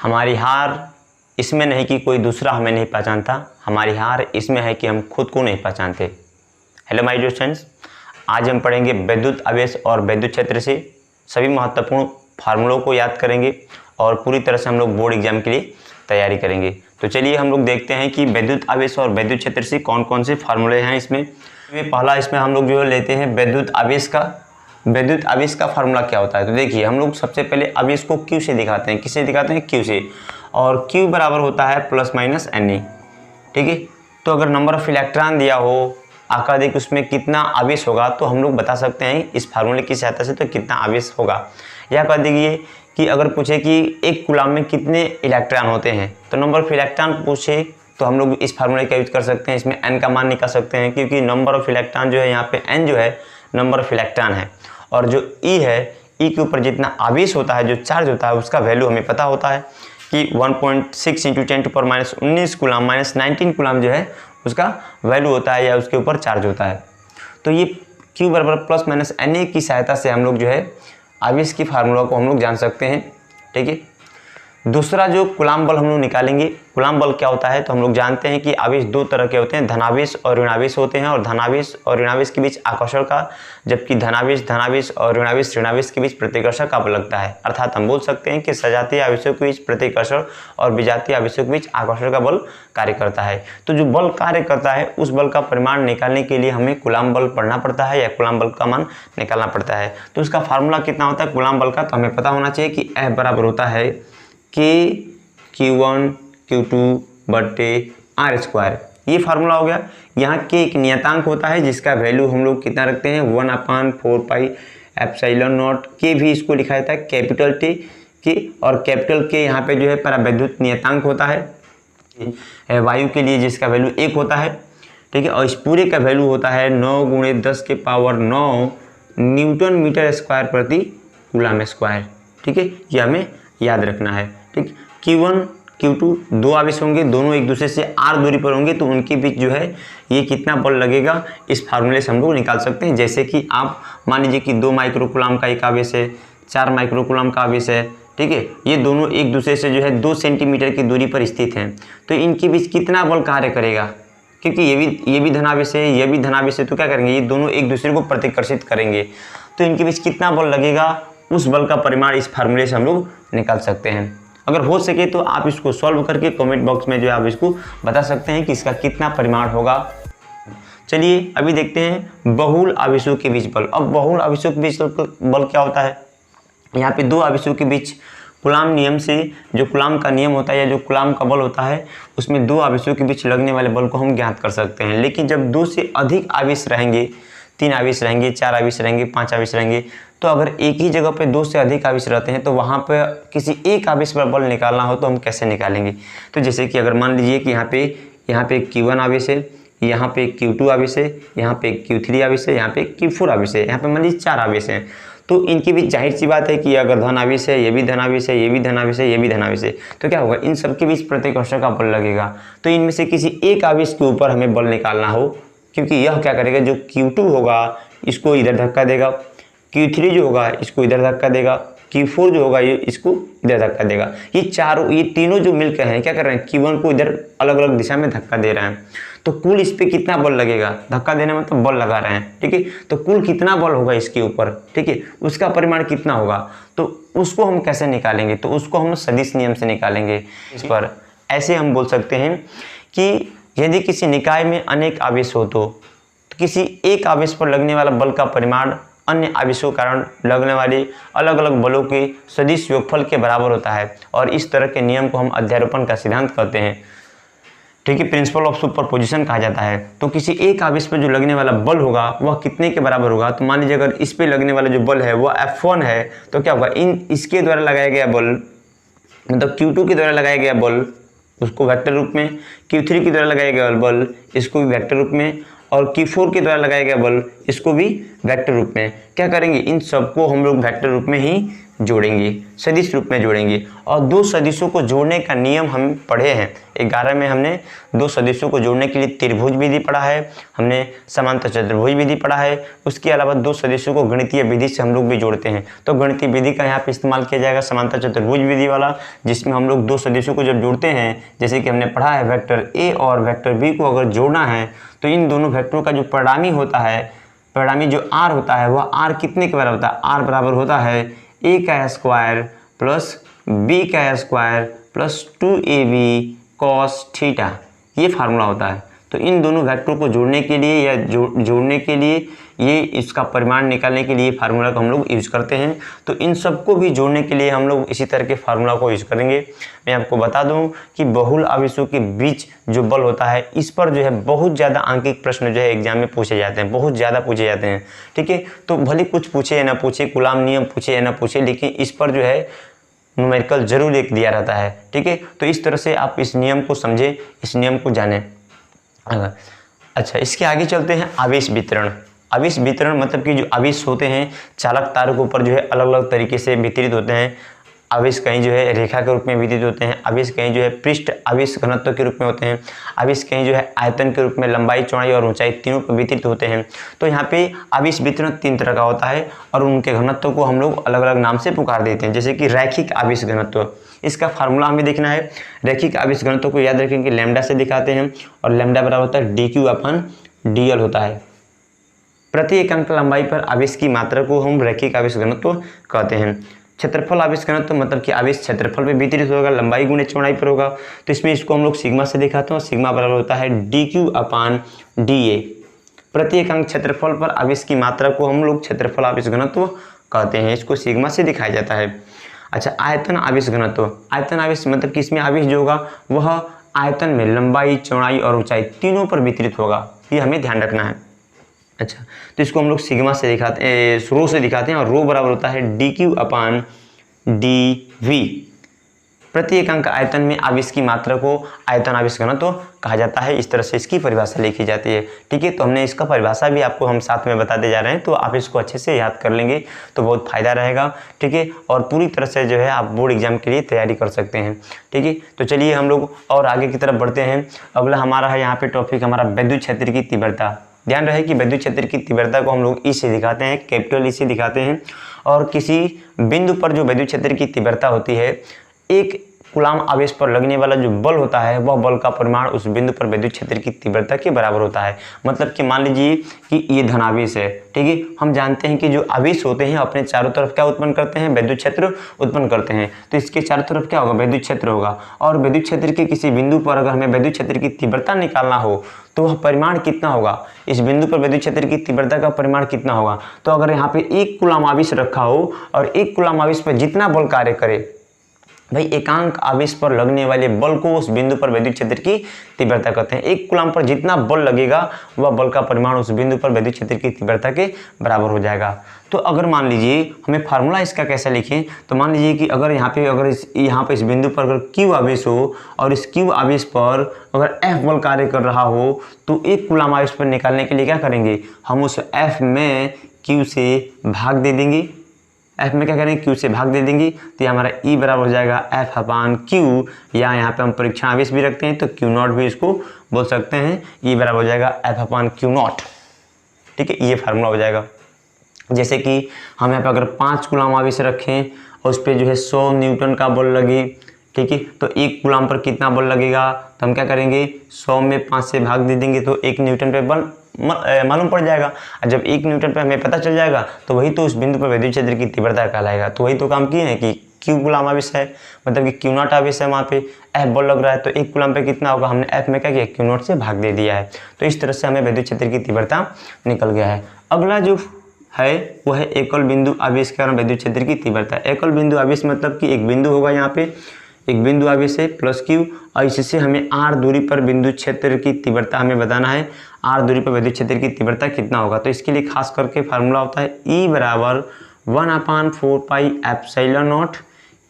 हमारी हार इसमें नहीं कि कोई दूसरा हमें नहीं पहचानता, हमारी हार इसमें है कि हम खुद को नहीं पहचानते। हेलो माय डियर स्टूडेंट्स, आज हम पढ़ेंगे विद्युत आवेश और विद्युत क्षेत्र से सभी महत्वपूर्ण फार्मूलों को याद करेंगे और पूरी तरह से हम लोग बोर्ड एग्जाम के लिए तैयारी करेंगे। तो चलिए हम लोग देखते हैं कि विद्युत आवेश और विद्युत क्षेत्र से कौन कौन से फार्मूले हैं। इसमें पहला हम लोग जो लेते हैं विद्युत आवेश का फार्मूला क्या होता है। तो देखिए हम लोग सबसे पहले आवेश को Q से दिखाते हैं। किससे दिखाते हैं? Q से। और Q बराबर होता है प्लस माइनस Ne। ठीक है, तो अगर नंबर ऑफ इलेक्ट्रॉन दिया हो, आकार देख उसमें कितना आवेश होगा, तो हम लोग बता सकते हैं इस फार्मूले की सहायता से तो कितना आवेश होगा। या कह देखिए कि अगर पूछे कि एक कूलम में कितने इलेक्ट्रॉन होते हैं, तो नंबर ऑफ इलेक्ट्रॉन पूछे तो हम लोग इस फार्मूले का यूज कर सकते हैं। इसमें n का मान निकाल सकते हैं, क्योंकि नंबर ऑफ इलेक्ट्रॉन जो है यहाँ पे n जो है नंबर ऑफ इलेक्ट्रॉन है, और जो E है, E के ऊपर जितना आवेश होता है, जो चार्ज होता है, उसका वैल्यू हमें पता होता है कि 1.6 × 10⁻19 कूलम -19 कूलम जो है उसका वैल्यू होता है या उसके ऊपर चार्ज होता है। तो ये Q बराबर प्लस माइनस Na की सहायता से हम लोग जो है आवेश की फार्मूला को हम लोग जान सकते हैं। ठीक है, दूसरा जो कूलम बल हम लोग निकालेंगे, कूलम बल क्या होता है, तो हम लोग जानते हैं कि आवेश दो तरह के होते हैं, धनावेश और ऋणावेश होते हैं, और धनावेश और ऋणावेश के बीच आकर्षण का, जबकि धनावेश और ऋणावेश के बीच प्रतिकर्षण का बल लगता है। अर्थात हम बोल सकते हैं कि सजातीय आवेशों के बीच प्रतिकर्षण और विजातीय आवेशों के बीच आकर्षण का बल कार्य करता है। तो जो बल कार्य करता है उस बल का परिमाण निकालने के लिए हमें कूलम बल पढ़ना पड़ता है या कूलम बल का मान निकालना पड़ता है। तो उसका फार्मूला कितना होता है कूलम बल का, तो हमें पता होना चाहिए कि F बराबर होता है Q1 Q2 बटे R²। ये फार्मूला हो गया। यहाँ K एक नियतांक होता है जिसका वैल्यू हम लोग कितना रखते हैं 1/4πε0। K भी इसको लिखा जाता है कैपिटल T के, और कैपिटल K यहाँ पे जो है परावैद्युत नियतांक होता है वायु के लिए, जिसका वैल्यू 1 होता है। ठीक है, और इस पूरे का वैल्यू होता है 9 × 10⁻9 न्यूटन मीटर स्क्वायर प्रति कूलम स्क्वायर। ठीक है, ये हमें याद रखना है। ठीक, Q1 Q2 दो आवेश होंगे, दोनों एक दूसरे से r दूरी पर होंगे, तो उनके बीच जो है ये कितना बल लगेगा इस फार्मूले से हम लोग निकाल सकते हैं। जैसे कि आप मान लीजिए कि 2 माइक्रोकूलम का एक आवेश है, 4 माइक्रोकूलम का आवेश है। ठीक है, ये दोनों एक दूसरे से जो है 2 सेंटीमीटर की दूरी पर स्थित हैं, तो इनके बीच कितना बल कार्य करेगा, क्योंकि ये भी धनावेश है, ये भी धनावेश है, तो क्या करेंगे, ये दोनों एक दूसरे को प्रतिकर्षित करेंगे, तो इनके बीच कितना बल लगेगा, उस बल का परिमाण इस फार्मूले से हम लोग निकाल सकते हैं। अगर हो सके तो आप इसको सॉल्व करके कमेंट बॉक्स में जो है आप इसको बता सकते हैं कि इसका कितना परिमाण होगा। चलिए अभी देखते हैं बहुल आवेशों के बीच बल। अब बहुल आवेशों के बीच बल क्या होता है, यहाँ पे दो आवेशों के बीच कूलम नियम से, जो कूलम का नियम होता है या जो कूलम का बल होता है, उसमें दो आवेशों के बीच लगने वाले बल को हम ज्ञात कर सकते हैं। लेकिन जब 2 से अधिक आवेश रहेंगे, 3 आवेश रहेंगे, 4 आवेश रहेंगे, 5 आवेश रहेंगे, तो अगर एक ही जगह पे 2 से अधिक आवेश रहते हैं तो वहाँ पे किसी एक आवेश पर बल निकालना हो तो हम कैसे निकालेंगे। तो जैसे कि अगर मान लीजिए कि यहाँ पे Q1 आवेश है, यहाँ पे Q2 आवेश है, यहाँ पे Q3 आवेश है, यहाँ पे Q4 आवेश है, यहाँ पे मान लीजिए 4 आवेश हैं, तो इनके बीच जाहिर सी बात है कि अगर धन आवेश है, ये भी धन आवेश है, ये भी धन आवेश है, ये भी धन आवेश है, तो क्या होगा, इन सबके बीच प्रतिकर्षण का बल लगेगा। तो इनमें से किसी एक आवेश के ऊपर हमें बल निकालना हो, क्योंकि यह क्या करेगा, जो Q2 होगा इसको इधर धक्का देगा, Q3 जो होगा इसको इधर धक्का देगा, Q4 जो होगा ये इसको इधर धक्का देगा। ये तीनों जो मिलकर हैं क्या कर रहे हैं, Q1 को इधर अलग अलग दिशा में धक्का दे रहे हैं, तो कुल इस पे कितना बल लगेगा, धक्का देने में तो बल लगा रहे हैं। ठीक है, तो कुल कितना बल होगा इसके ऊपर, ठीक है, उसका परिमाण कितना होगा, तो उसको हम कैसे निकालेंगे, तो उसको हम सदिश नियम से निकालेंगे। इस पर ऐसे हम बोल सकते हैं कि यदि किसी निकाय में अनेक आवेश हो तो किसी एक आवेश पर लगने वाला बल का परिमाण अन्य आवेशों के कारण लगने वाले अलग अलग बलों के सदिश योगफल के बराबर होता है, और इस तरह के नियम को हम अध्यारोपण का सिद्धांत कहते हैं। ठीक है, प्रिंसिपल ऑफ सुपरपोजिशन कहा जाता है। तो किसी एक आवेश पर जो लगने वाला बल होगा वह कितने के बराबर होगा, तो मान लीजिए अगर इस पे लगने वाला जो बल है वह F1 है, तो क्या होगा, इसके द्वारा लगाया गया बल, मतलब Q2 के द्वारा लगाया गया बल उसको वेक्टर रूप में, Q3 के द्वारा लगाया गया बल इसको भी वेक्टर रूप में, और Q4 के द्वारा लगाया गया बल इसको भी वेक्टर रूप में। क्या करेंगे, इन सबको हम लोग वेक्टर रूप में ही जोड़ेंगे, सदिश रूप में जोड़ेंगे। और दो सदिशों को जोड़ने का नियम हम पढ़े हैं 11 में। हमने दो सदिशों को जोड़ने के लिए त्रिभुज विधि पढ़ा है, हमने समांतर चतुर्भुज विधि पढ़ा है। उसके अलावा दो सदिशों को गणितीय विधि से हम लोग भी जोड़ते हैं। तो गणितीय विधि का यहाँ पे इस्तेमाल किया जाएगा समांतर चतुर्भुज विधि वाला, जिसमें हम लोग दो सदिशों को जब जोड़ते हैं, जैसे कि हमने पढ़ा है वेक्टर ए और वेक्टर बी को अगर जोड़ना है तो इन दोनों वेक्टरों का जो परिणामी होता है, परिणामी जो आर होता है, वह आर कितने के बराबर होता है? आर बराबर होता है ए का स्क्वायर प्लस बी का square plus 2ab cos theta, ये फार्मूला होता है। तो इन दोनों वेक्टर को जोड़ने के लिए या जोड़ने के लिए, ये इसका परिमाण निकालने के लिए फार्मूला को हम लोग यूज़ करते हैं। तो इन सबको भी जोड़ने के लिए हम लोग इसी तरह के फार्मूला को यूज़ करेंगे। मैं आपको बता दूं कि बहुल आवेशों के बीच जो बल होता है, इस पर जो है बहुत ज़्यादा आंकिक प्रश्न जो है एग्जाम में पूछे जाते हैं, बहुत ज़्यादा पूछे जाते हैं। ठीक है, तो भले कुछ पूछे या ना पूछे, कूलाम नियम पूछे या ना पूछे, लेकिन इस पर जो है न्यूमेरिकल जरूर एक दिया रहता है। ठीक है, तो इस तरह से आप इस नियम को समझें, इस नियम को जानें। अच्छा, इसके आगे चलते हैं आवेश वितरण। आवेश वितरण मतलब कि जो आवेश होते हैं चालक तारों के ऊपर जो है अलग अलग तरीके से वितरित होते हैं। आवेश कहीं जो है रेखा के रूप में वितरित होते हैं, आवेश कहीं जो है पृष्ठ आवेश घनत्व के रूप में होते हैं, आवेश कहीं जो है आयतन के रूप में लंबाई, चौड़ाई और ऊंचाई तीनों पर वितरित होते हैं। तो यहाँ पे आवेश वितरण 3 तरह का होता है और उनके घनत्व को हम लोग अलग अलग नाम से पुकार देते हैं। जैसे कि रैखिक आवेश घनत्व, इसका फार्मूला हमें देखना है। रैखिक आवेश घनत्व को याद रखेंगे लैम्डा से दिखाते हैं और लैम्डा बराबर होता है dq/dl होता है। प्रति एकांक लंबाई पर आवेश की मात्रा को हम रैखिक आवेश घनत्व कहते हैं। क्षेत्रफल आवेश घनत्व मतलब कि आवेश क्षेत्रफल पे वितरित होगा, लंबाई गुणे चौड़ाई पर होगा। तो इसमें इसको हम लोग सिग्मा से दिखाते हैं और सिग्मा बराबर होता है dq/dA। प्रति एकांक क्षेत्रफल पर आवेश की मात्रा को हम लोग क्षेत्रफल आवेश घनत्व कहते हैं, इसको सिग्मा से दिखाया जाता है। अच्छा, आयतन आवेश घनत्व, आयतन आवेश मतलब कि इसमें आवेश जो होगा वह आयतन में लंबाई, चौड़ाई और ऊंचाई तीनों पर वितरित होगा, ये हमें ध्यान रखना है। अच्छा, तो इसको हम लोग सिग्मा से दिखाते हैं, रो से दिखाते हैं और रो बराबर होता है dq/dv। प्रति एकांक आयतन में आवेश की मात्रा को आयतन आवेश घनत्व कहा जाता है। इस तरह से इसकी परिभाषा लिखी जाती है। ठीक है, तो हमने इसका परिभाषा भी आपको हम साथ में बताते जा रहे हैं, तो आप इसको अच्छे से याद कर लेंगे तो बहुत फायदा रहेगा। ठीक है, और पूरी तरह से जो है आप बोर्ड एग्जाम के लिए तैयारी कर सकते हैं। ठीक है, तो चलिए हम लोग और आगे की तरफ बढ़ते हैं। अगला हमारा है यहाँ पे टॉपिक हमारा विद्युत क्षेत्र की तीव्रता। ध्यान रहे कि विद्युत क्षेत्र की तीव्रता को हम लोग ई से दिखाते हैं, कैपिटल ई से दिखाते हैं। और किसी बिंदु पर जो विद्युत क्षेत्र की तीव्रता होती है, एक कूलाम आवेश पर लगने वाला जो बल होता है, वह बल का परिमाण उस बिंदु पर विद्युत क्षेत्र की तीव्रता के बराबर होता है। मतलब कि मान लीजिए कि ये धनावेश है। ठीक है, हम जानते हैं कि जो आवेश होते हैं अपने चारों तरफ क्या उत्पन्न करते हैं? विद्युत क्षेत्र उत्पन्न करते हैं। तो इसके चारों तरफ क्या होगा? विद्युत क्षेत्र होगा। और विद्युत क्षेत्र के किसी बिंदु पर अगर हमें विद्युत क्षेत्र की तीव्रता निकालना हो तो वह परिमाण कितना होगा? इस बिंदु पर विद्युत क्षेत्र की तीव्रता का परिमाण कितना होगा? तो अगर यहाँ पे 1 कूलाम आवेश रखा हो और 1 कूलाम आवेश पर जितना बल कार्य करे, भाई एकांक आवेश पर लगने वाले बल को उस बिंदु पर विद्युत क्षेत्र की तीव्रता कहते हैं। 1 कूलाम पर जितना बल लगेगा वह बल का परिमाण उस बिंदु पर विद्युत क्षेत्र की तीव्रता के बराबर हो जाएगा। तो अगर मान लीजिए हमें फार्मूला इसका कैसे लिखें, तो मान लीजिए कि अगर यहाँ पे इस बिंदु पर अगर Q आवेश हो और इस Q आवेश पर अगर F बल कार्य कर रहा हो, तो 1 कूलाम आवेश पर निकालने के लिए क्या करेंगे? हम उस F में Q से भाग दे देंगे। F में क्या करेंगे? Q से भाग दे देंगे। तो ये हमारा E बराबर हो जाएगा F/Q, या यहाँ पे हम परीक्षण आवेश भी रखते हैं तो Q0 भी इसको बोल सकते हैं। E बराबर हो जाएगा F/Q0। ठीक है, ये फार्मूला हो जाएगा। जैसे कि हम यहाँ पे अगर 5 कूलाम आवेश रखें और उस पर जो है 100 न्यूटन का बल लगे, ठीक है, तो 1 कूलाम पर कितना बल लगेगा? तो हम क्या करेंगे? 100 में 5 से भाग दे देंगे तो 1 न्यूटन पे बल मालूम पड़ जाएगा। और जब 1 न्यूटन पे हमें पता चल जाएगा तो वही तो उस बिंदु पर विद्युत क्षेत्र की तीव्रता कहलाएगा। तो वही तो काम किए हैं कि Q कूलाम आवेश है, मतलब कि Q0 आवेश है, वहाँ पे F बल लग रहा है, तो 1 कूलाम पे कितना होगा? हमने F में क्या किया? Q0 से भाग दे दिया है। तो इस तरह से हमें विद्युत क्षेत्र की तीव्रता निकल गया है। अगला जो है वो है एकल बिंदु आवेश के कारण विद्युत क्षेत्र की तीव्रता। एकल बिंदु आवेश मतलब कि एक बिंदु होगा, यहाँ पे एक बिंदु आवेश है प्लस Q, और इससे हमें R दूरी पर बिंदु क्षेत्र की तीव्रता हमें बताना है। R दूरी पर विद्युत क्षेत्र की तीव्रता कितना होगा? तो इसके लिए खास करके फार्मूला होता है E बराबर 1/4πε0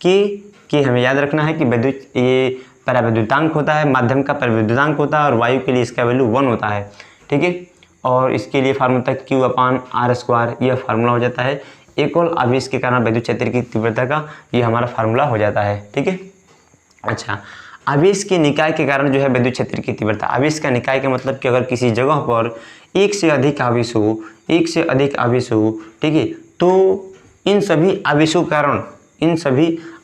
के हमें याद रखना है कि विद्युत ये पराविद्युतांक होता है, माध्यम का पराविद्युतांक होता है और वायु के लिए इसका वैल्यू 1 होता है। ठीक है, और इसके लिए फार्मूला होता है Q/R², यह फार्मूला हो जाता है। एक और आवेश के कारण विद्युत क्षेत्र की तीव्रता का ये हमारा फार्मूला हो जाता है। ठीक है। अच्छा, आवेश के निकाय के कारण जो है विद्युत क्षेत्र की तीव्रता, आवेश का निकाय का मतलब कि अगर किसी जगह पर एक से अधिक आवेश हो, एक से अधिक आवेश हो, ठीक है, तो इन सभी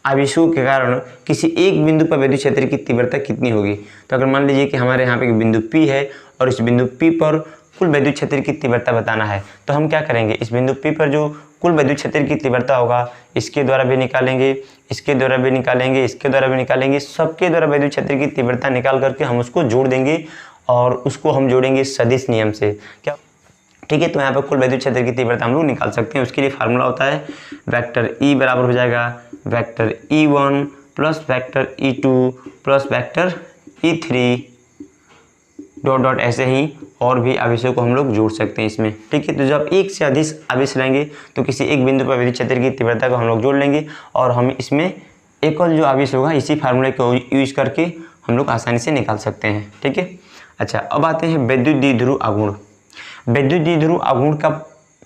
आवेशों के कारण किसी एक बिंदु पर विद्युत क्षेत्र की तीव्रता कितनी होगी। तो अगर मान लीजिए कि हमारे यहाँ पे बिंदु P है और इस बिंदु P पर कुल विद्युत क्षेत्र की तीव्रता बताना है, तो हम क्या करेंगे, इस बिंदु P पर जो कुल विद्युत क्षेत्र की तीव्रता होगा इसके द्वारा भी निकालेंगे, इसके द्वारा भी निकालेंगे, इसके द्वारा भी निकालेंगे, सबके द्वारा विद्युत क्षेत्र की तीव्रता निकाल करके हम उसको जोड़ देंगे और उसको हम जोड़ेंगे सदिश नियम से। क्या, ठीक है। तो यहाँ पर कुल विद्युत क्षेत्र की तीव्रता हम लोग निकाल सकते हैं। उसके लिए फार्मूला होता है वेक्टर E बराबर हो जाएगा vector E1 plus vector E2 plus vector E3 dot dot, ऐसे ही और भी आवेशों को हम लोग जोड़ सकते हैं इसमें। ठीक है। तो जब एक से अधिक आवेश रहेंगे तो किसी एक बिंदु पर विद्युत क्षेत्र की तीव्रता को हम लोग जोड़ लेंगे और हम इसमें एकल जो आवेश होगा इसी फार्मूले को यूज करके हम लोग आसानी से निकाल सकते हैं। ठीक है। अच्छा, अब आते हैं विद्युत द्विध्रुव आघूर्ण। विद्युत द्विध्रुव आघूर्ण का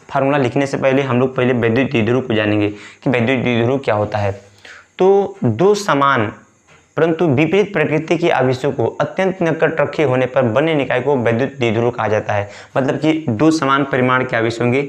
फार्मूला लिखने से पहले हम लोग पहले विद्युत द्विध्रुव को जानेंगे कि विद्युत द्विध्रुव क्या होता है। तो दो समान परंतु विपरीत प्रकृति के आवेशों को अत्यंत निकट रखे होने पर बने निकाय को विद्युत द्विध्रुव कहा जाता है। मतलब कि दो समान परिमाण के आवेश होंगे,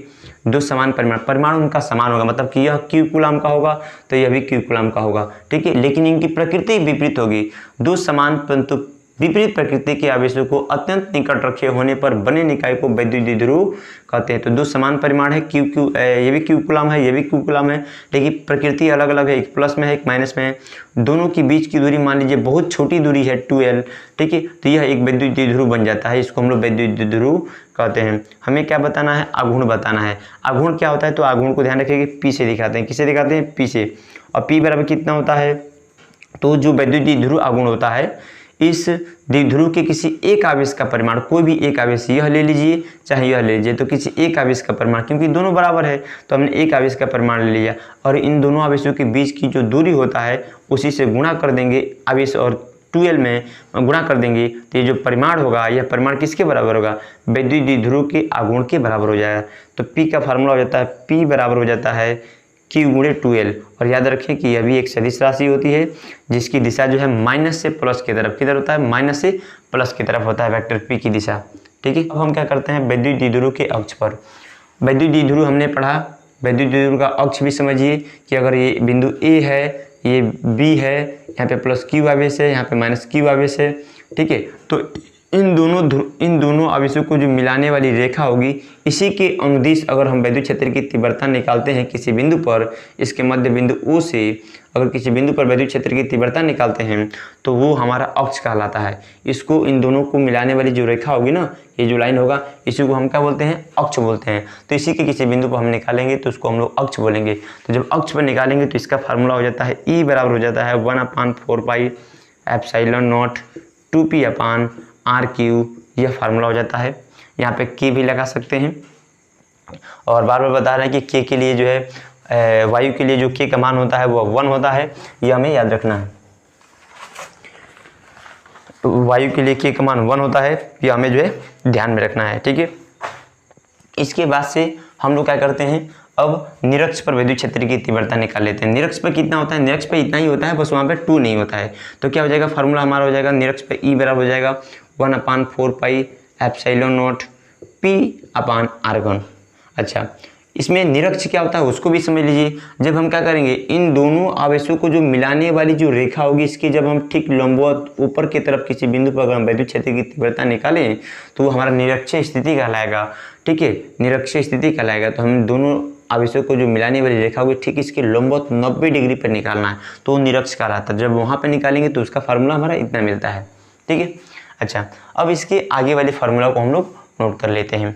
दो समान परिमाण उनका समान होगा, मतलब कि यह Q कूलम का होगा तो यह भी Q कूलम का होगा। ठीक है। लेकिन इनकी प्रकृति विपरीत होगी। दो समान परंतु विपरीत प्रकृति के आवेशों को अत्यंत निकट रखे होने पर बने निकाय को विद्युत द्विध्रुव कहते हैं। तो दो समान परिमाण है, ये भी Q कूलम है, ये भी Q कूलम है, लेकिन प्रकृति अलग अलग है, एक प्लस में है एक माइनस में है। दोनों के बीच की दूरी मान लीजिए बहुत छोटी दूरी है 2L। ठीक है। तो यह एक विद्युत द्विध्रुव बन जाता है, इसको हम लोग विद्युत द्विध्रुव कहते हैं। हमें क्या बताना है, आघूर्ण बताना है। आघूर्ण क्या होता है, तो आघूर्ण को ध्यान रखिए कि P से दिखाते हैं। किसे दिखाते हैं, P से। और P बराबर कितना होता है, तो जो विद्युत द्विध्रुव आघूर्ण होता है इस द्विध्रुव के किसी एक आवेश का परिमाण, कोई भी एक आवेश, यह ले लीजिए चाहे यह ले लीजिए, तो किसी एक आवेश का परिमाण, क्योंकि दोनों बराबर है तो हमने एक आवेश का परिमाण ले लिया और इन दोनों आवेशों के बीच की जो दूरी होता है उसी से गुणा कर देंगे आवेश और 2L में गुणा कर देंगे तो ये जो परिमाण होगा यह परिमाण किसके बराबर होगा, विद्युत द्विध्रुव के आघूर्ण के बराबर हो जाएगा। तो P का फार्मूला हो जाता है P बराबर हो जाता है Q गुणे 2L। और याद रखें कि यह भी एक सदिश राशि होती है जिसकी दिशा जो है माइनस से प्लस की तरफ, किधर होता है, माइनस से प्लस की तरफ होता है वेक्टर P की दिशा। ठीक है। अब हम क्या करते हैं, विद्युत द्विध्रुव के अक्ष पर। विद्युत द्विध्रुव हमने पढ़ा, विद्युत द्विध्रुव का अक्ष भी समझिए कि अगर ये बिंदु A है, ये B है, यहाँ पे प्लस Q आवेश है, यहाँ पे माइनस Q आवेश है। ठीक है। तो इन दोनों आवेशों को जो मिलाने वाली रेखा होगी इसी के अनुदिश अगर हम विद्युत क्षेत्र की तीव्रता निकालते हैं किसी बिंदु पर, इसके मध्य बिंदु O से अगर किसी बिंदु पर विद्युत क्षेत्र की तीव्रता निकालते हैं तो वो हमारा अक्ष कहलाता है। इसको इन दोनों को मिलाने वाली जो रेखा होगी ना, ये जो लाइन होगा, इसी को हम क्या बोलते हैं, अक्ष बोलते हैं। तो इसी के किसी बिंदु पर हम निकालेंगे तो उसको हम लोग अक्ष बोलेंगे। तो जब अक्ष पर निकालेंगे तो इसका फार्मूला हो जाता है E बराबर हो जाता है 1/4 pi epsilon not 2P/R Q। यह फार्मूला हो जाता है। यहाँ पे K भी लगा सकते हैं और बार बार बता रहे हैं कि K के लिए जो है वायु के लिए जो K का मान होता है वो 1 होता है, यह हमें याद रखना है। वायु के लिए K का मान 1 होता है, यह हमें जो है ध्यान में रखना है। ठीक है। इसके बाद से हम लोग क्या करते हैं, अब निरक्ष पर विद्युत क्षेत्र की तीव्रता निकाल लेते हैं। निरक्ष पर कितना होता है, निरक्ष पर इतना ही होता है, बस वहाँ पे 2 नहीं होता है। तो क्या हो जाएगा, फार्मूला हमारा हो जाएगा निरक्ष पर E बराबर हो जाएगा 1/4 पाई एप्सिलॉन नॉट P/R1। अच्छा, इसमें निरक्ष क्या होता है उसको भी समझ लीजिए। जब हम क्या करेंगे, इन दोनों आवेशों को जो मिलाने वाली जो रेखा होगी इसकी जब हम ठीक लंबवत ऊपर की तरफ किसी बिंदु पर अगर हम विद्युत क्षेत्र की तीव्रता निकालें तो वो हमारा निरक्षीय स्थिति कहलाएगा। ठीक है, निरक्षीय स्थिति कहलाएगा। तो हम दोनों आवेशों को जो मिलाने वाली रेखा होगी ठीक इसके लंबवत 90 डिग्री पर निकालना है तो निरक्ष कहलाता है। जब वहाँ पर निकालेंगे तो उसका फार्मूला हमारा इतना मिलता है। ठीक है। अच्छा, अब इसके आगे वाले फार्मूला को हम लोग नोट कर लेते हैं।